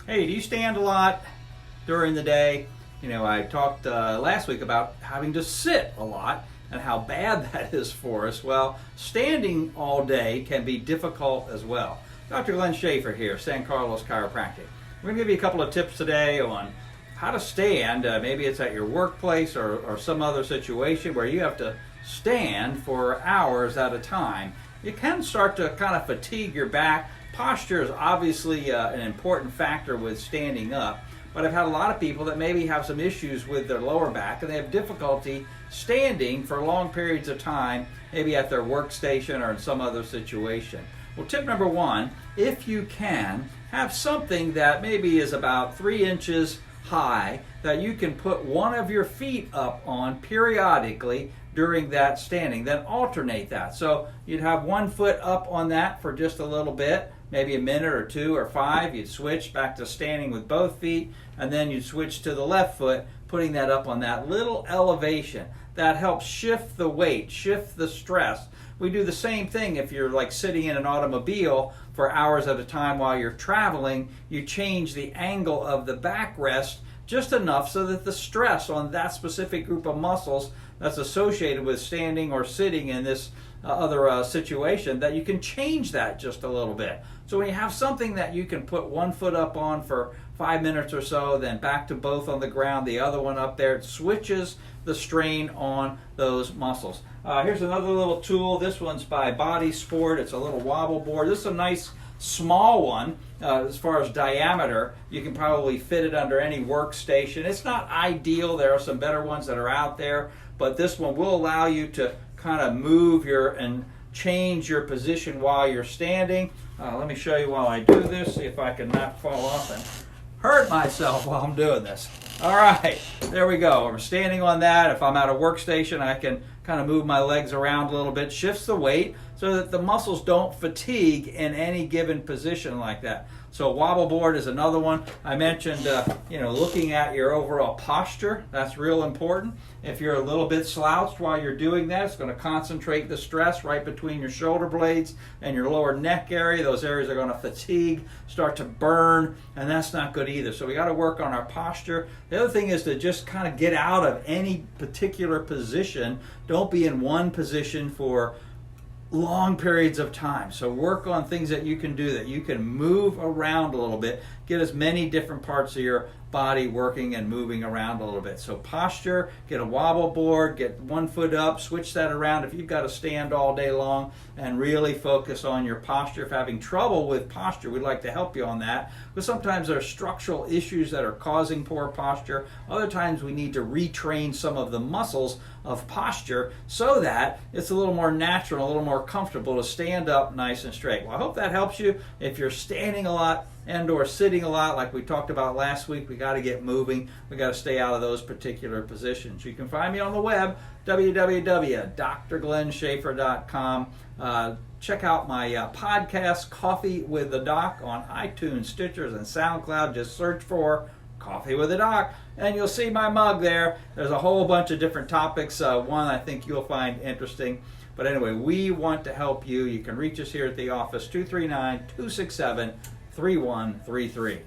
Hey, do you stand a lot during the day? You know, I talked last week about having to sit a lot and how bad that is for us. Well, standing all day can be difficult as well. Dr. Glenn Schaefer here, San Carlos Chiropractic. We're going to give you a couple of tips today on how to stand. Maybe it's at your workplace or some other situation where you have to stand for hours at a time. You can start to kind of fatigue your back. Posture is obviously an important factor with standing up, but I've had a lot of people that maybe have some issues with their lower back and they have difficulty standing for long periods of time, maybe at their workstation or in some other situation. Well, tip number one, if you can, have something that maybe is about 3 inches high that you can put one of your feet up on periodically during that standing, then alternate that. So you'd have one foot up on that for just a little bit, maybe a minute or 2 or 5. You'd switch back to standing with both feet, and then you'd switch to the left foot, putting that up on that little elevation. That helps shift the weight, shift the stress. We do the same thing if you're like sitting in an automobile for hours at a time while you're traveling. You change the angle of the backrest just enough so that the stress on that specific group of muscles that's associated with standing or sitting in this other situation, that you can change that just a little bit. So when you have something that you can put one foot up on for 5 minutes or so, then back to both on the ground, the other one up there, it switches the strain on those muscles. Here's another little tool. This one's by Body Sport. It's a little wobble board. This is a nice small one as far as diameter. You can probably fit it under any workstation. It's not ideal. There are some better ones that are out there, but this one will allow you to kind of move and change your position while you're standing. Let me show you while I do this, see if I can not fall off and hurt myself while I'm doing this. All right, there we go. I'm standing on that. If I'm at a workstation, I can kind of move my legs around a little bit, shifts the weight so that the muscles don't fatigue in any given position like that. So wobble board is another one. I mentioned, looking at your overall posture. That's real important. If you're a little bit slouched while you're doing that, it's going to concentrate the stress right between your shoulder blades and your lower neck area. Those areas are going to fatigue, start to burn, and that's not good either. So we got to work on our posture. The other thing is to just kind of get out of any particular position. Don't be in one position for long periods of time. So work on things that you can do, that you can move around a little bit, get as many different parts of your body working and moving around a little bit. So posture, get a wobble board, get one foot up, switch that around if you've got to stand all day long, and really focus on your posture. If having trouble with posture, we'd like to help you on that, because sometimes there are structural issues that are causing poor posture. Other times we need to retrain some of the muscles of posture so that it's a little more natural, a little more comfortable to stand up nice and straight. Well, I hope that helps you. If you're standing a lot and or sitting a lot, like we talked about last week, we got to get moving. We got to stay out of those particular positions. You can find me on the web, www.drglennschaefer.com. Check out my podcast, Coffee with the Doc, on iTunes, Stitchers, and SoundCloud. Just search for Coffee with the Doc, and you'll see my mug there. There's a whole bunch of different topics. One I think you'll find interesting. But anyway, we want to help you. You can reach us here at the office, 239-267-3133.